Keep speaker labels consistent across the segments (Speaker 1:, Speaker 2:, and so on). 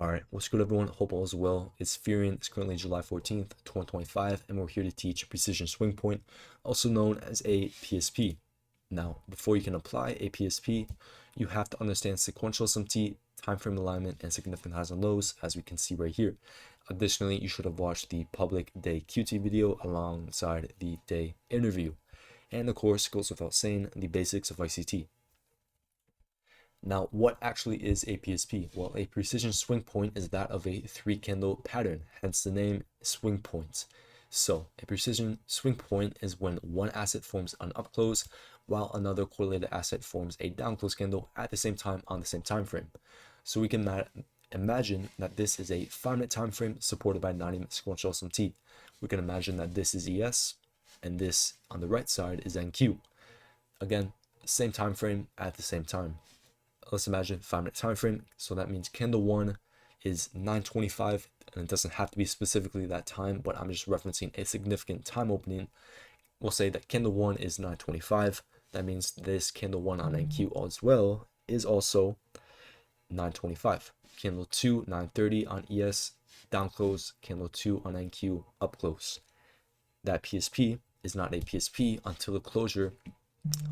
Speaker 1: Alright, what's good everyone? Hope all is well. It's Fear.ing. It's currently July 14th, 2025, and we're here to teach Precision Swing Point, also known as a PSP. Now, before you can apply a PSP, you have to understand sequential SMT, time frame alignment, and significant highs and lows, as we can see right here. Additionally, you should have watched the public day QT video alongside the day interview. And of course, goes without saying, the basics of ICT. Now, what actually is a PSP? Well, a precision swing point is that of a 3-candle pattern, hence the name swing point. So, a precision swing point is when one asset forms an up close while another correlated asset forms a down close candle at the same time on the same time frame. So we can imagine that this is a 5-minute time frame supported by 90-minute sequential SMT. We can imagine that this is ES and this on the right side is NQ. Again, same time frame at the same time. Let's imagine 5-minute time frame. So that means candle 1 is 9:25, and it doesn't have to be specifically that time, but I'm just referencing a significant time opening. We'll say that candle 1 is 9:25. That means this candle 1 on NQ as well is also 9:25. Candle 2, 9:30 on ES, down close. Candle 2 on NQ, up close. That PSP is not a PSP until the closure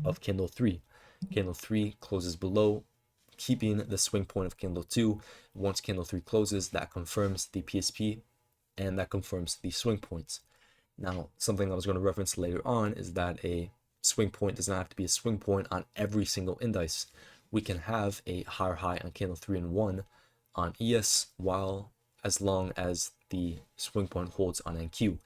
Speaker 1: of candle 3. Candle 3 closes below, keeping the swing point of candle 2. Once candle 3 closes, that confirms the PSP and that confirms the swing points. Now, something I was going to reference later on is that a swing point does not have to be a swing point on every single indice. We can have a higher high on candle 3 and 1 on ES while as long as the swing point holds on NQ.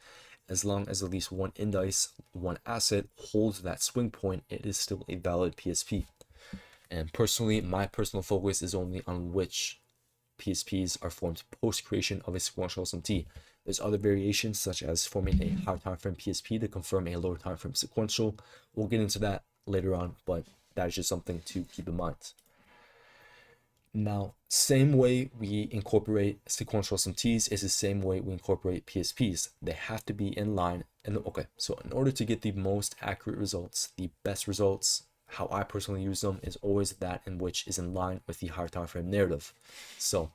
Speaker 1: As long as at least one indice, one asset holds that swing point, it is still a valid PSP. And personally, my personal focus is only on which PSPs are formed post creation of a sequential SMT. There's other variations such as forming a higher time frame PSP to confirm a lower time frame sequential. We'll get into that later on, but that is just something to keep in mind. Now, same way we incorporate sequential SMTs is the same way we incorporate PSPs. They have to be in line. And okay, so in order to get the most accurate results, the best results, how I personally use them is always that in which is in line with the higher time frame narrative. So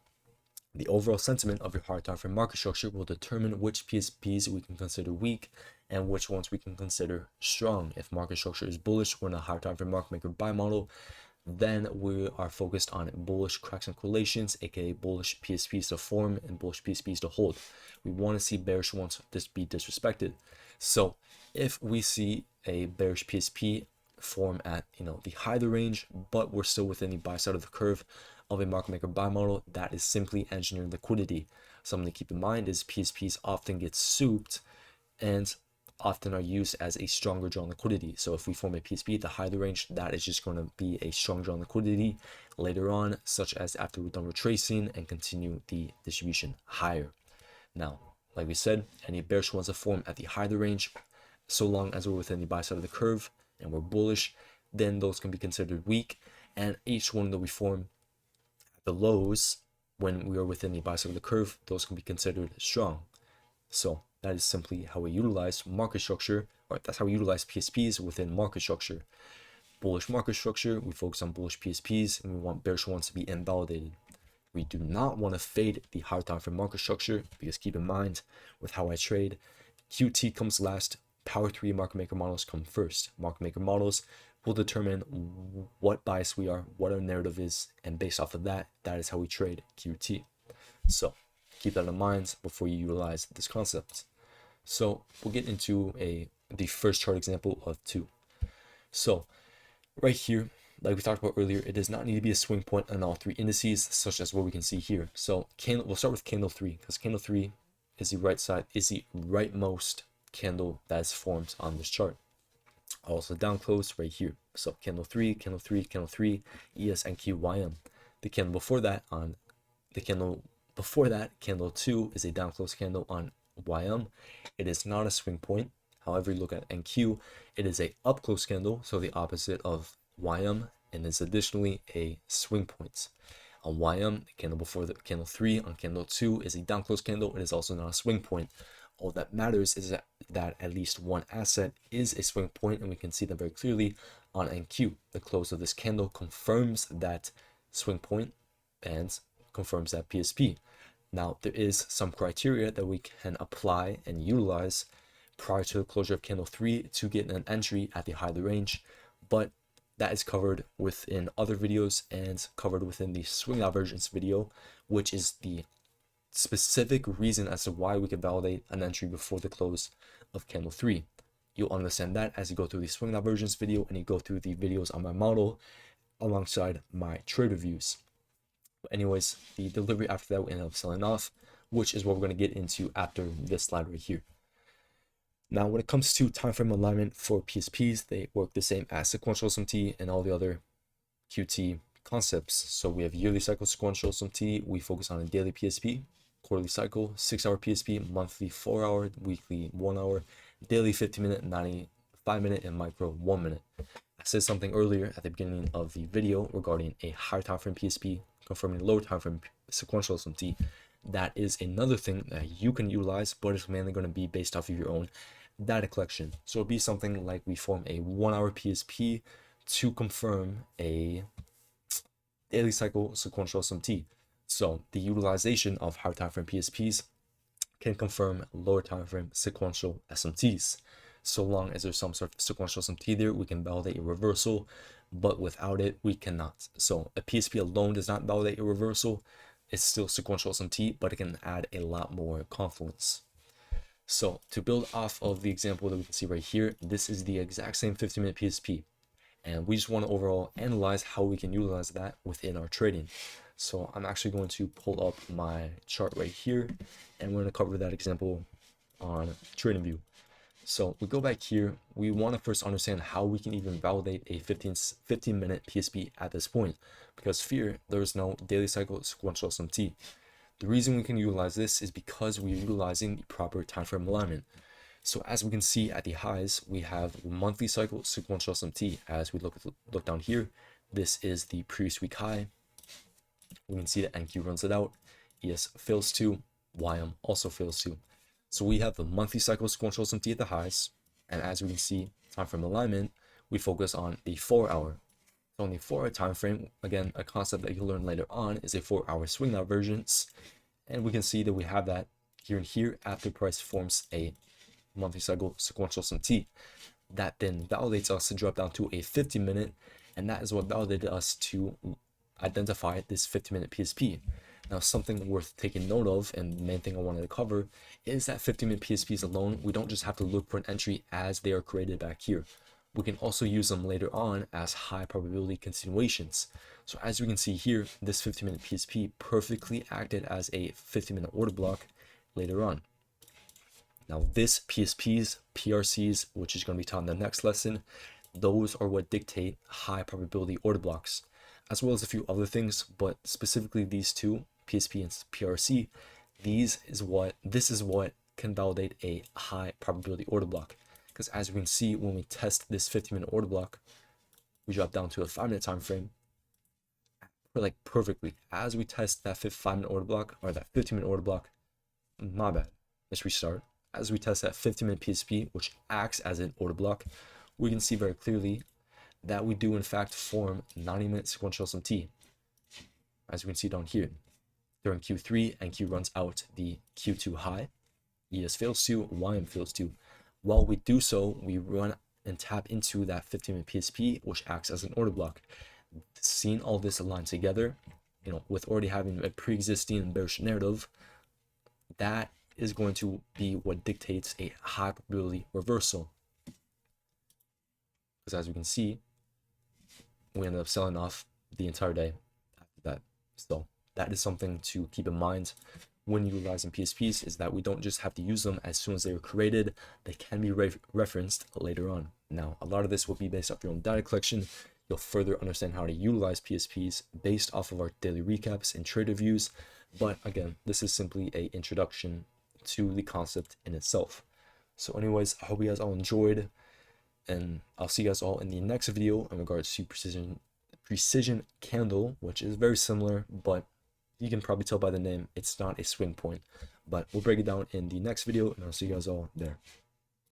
Speaker 1: the overall sentiment of your higher time frame market structure will determine which PSPs we can consider weak and which ones we can consider strong. If market structure is bullish, we're in a higher time frame market maker buy model, then we are focused on bullish cracks and correlations, aka bullish PSPs to form and bullish PSPs to hold. We want to see bearish ones be disrespected. So if we see a bearish PSP form at the high of the range, but we're still within the buy side of the curve of a market maker buy model, that is simply engineering liquidity. Something to keep in mind is PSPs often get souped and often are used as a stronger drawn liquidity. So if we form a PSP at the high of the range, that is just going to be a strong drawn liquidity later on, such as after we're done retracing and continue the distribution higher. Now, like we said, any bearish ones that form at the high of the range, so long as we're within the buy side of the curve and we're bullish, then those can be considered weak. And each one that we form at the lows when we are within the buy side of the curve, those can be considered strong. So that is simply how we utilize market structure, or that's how we utilize PSPs within market structure. Bullish market structure, we focus on bullish PSPs, and we want bearish ones to be invalidated. We do not want to fade the higher time frame market structure, because keep in mind, with how I trade, QT comes last, Power 3 market maker models come first. Market maker models will determine what bias we are, what our narrative is, and based off of that, that is how we trade QT. So keep that in mind before you utilize this concept. So we'll get into the first chart example of 2. So right here, like we talked about earlier, it does not need to be a swing point on all 3 indices, such as what we can see here. So we'll start with candle 3, because candle 3 is the rightmost candle that is formed on this chart. Also down close right here. So candle 3, candle 3, candle 3, ES, NQ, YM. The candle before that, candle 2 is a down close candle on YM. It is not a swing point. However, you look at NQ, it is a up close candle, so the opposite of YM, and is additionally a swing point. On YM, the candle before the candle 3 on candle 2 is a down close candle. It is also not a swing point. All that matters is that at least one asset is a swing point, and we can see that very clearly on NQ. The close of this candle confirms that swing point, and confirms that PSP. Now, there is some criteria that we can apply and utilize prior to the closure of candle 3 to get an entry at the high of the range, but that is covered within other videos and covered within the swing divergence video, which is the specific reason as to why we can validate an entry before the close of candle 3. You'll understand that as you go through the swing divergence video and you go through the videos on my model alongside my trade reviews. But anyways, the delivery after that we end up selling off, which is what we're going to get into after this slide right here. Now, when it comes to time frame alignment for PSPs, they work the same as sequential SMT and all the other QT concepts. So we have yearly cycle sequential SMT, we focus on a daily PSP, quarterly cycle, 6-hour PSP, monthly 4-hour, weekly 1-hour, daily 50-minute, 95-minute, and micro 1 minute. I said something earlier at the beginning of the video regarding a higher time frame PSP confirming lower time frame sequential SMT. That is another thing that you can utilize, but it's mainly going to be based off of your own data collection. So it'll be something like we form a 1-hour PSP to confirm a daily cycle sequential SMT. So the utilization of higher time frame PSPs can confirm lower time frame sequential SMTs. So long as there's some sort of sequential SMT there, we can validate a reversal, but without it, we cannot. So a PSP alone does not validate a reversal. It's still sequential SMT, but it can add a lot more confluence. So to build off of the example that we can see right here, this is the exact same 50-minute PSP. And we just want to overall analyze how we can utilize that within our trading. So I'm actually going to pull up my chart right here, and we're going to cover that example on TradingView. So we go back here, we want to first understand how we can even validate a 15-minute PSP at this point, because Fear, there's no daily cycle sequential SMT. The reason we can utilize this is because we're utilizing the proper time frame alignment. So as we can see at the highs, we have monthly cycle sequential SMT. As we look down here, this is the previous week high. We can see that NQ runs it out, ES fails to, YM also fails to. So we have the monthly cycle sequential SMT at the highs, and as we can see, time frame alignment, we focus on the 4-hour. So on the 4-hour time frame, again, a concept that you'll learn later on is a 4-hour swing divergence, and we can see that we have that here and here after price forms a monthly cycle sequential SMT. That then validates us to drop down to a 50-minute, and that is what validated us to identify this 50-minute PSP. Now, something worth taking note of, and the main thing I wanted to cover, is that 50-minute PSPs alone, we don't just have to look for an entry as they are created back here. We can also use them later on as high probability continuations. So as we can see here, this 50-minute PSP perfectly acted as a 50-minute order block later on. Now, this PSPs, PRCs, which is going to be taught in the next lesson, those are what dictate high probability order blocks, as well as a few other things, but specifically these two, PSP and PRC, this is what can validate a high probability order block. Because as we can see, when we test this 50-minute order block, we drop down to a 5-minute time frame, like perfectly. As we test that 5-minute order block, or that 50-minute order block, my bad, let's restart. As we test that 50-minute PSP, which acts as an order block, we can see very clearly that we do in fact form 90-minute sequential SMT. As we can see down here, during Q3, NQ runs out the Q2 high, ES fails to, YM fails to. While we do so, we run and tap into that 15-minute PSP, which acts as an order block. Seeing all this aligned together, with already having a pre-existing bearish narrative, that is going to be what dictates a high probability reversal. Because as we can see, we ended up selling off the entire day after that. So that is something to keep in mind when utilizing PSPs, is that we don't just have to use them as soon as they were created. They can be referenced later on. Now, a lot of this will be based off your own data collection. You'll further understand how to utilize PSPs based off of our daily recaps and trade reviews. But again, this is simply an introduction to the concept in itself. So anyways, I hope you guys all enjoyed, and I'll see you guys all in the next video in regards to precision candle, which is very similar, but you can probably tell by the name it's not a swing point. But we'll break it down in the next video, and I'll see you guys all there.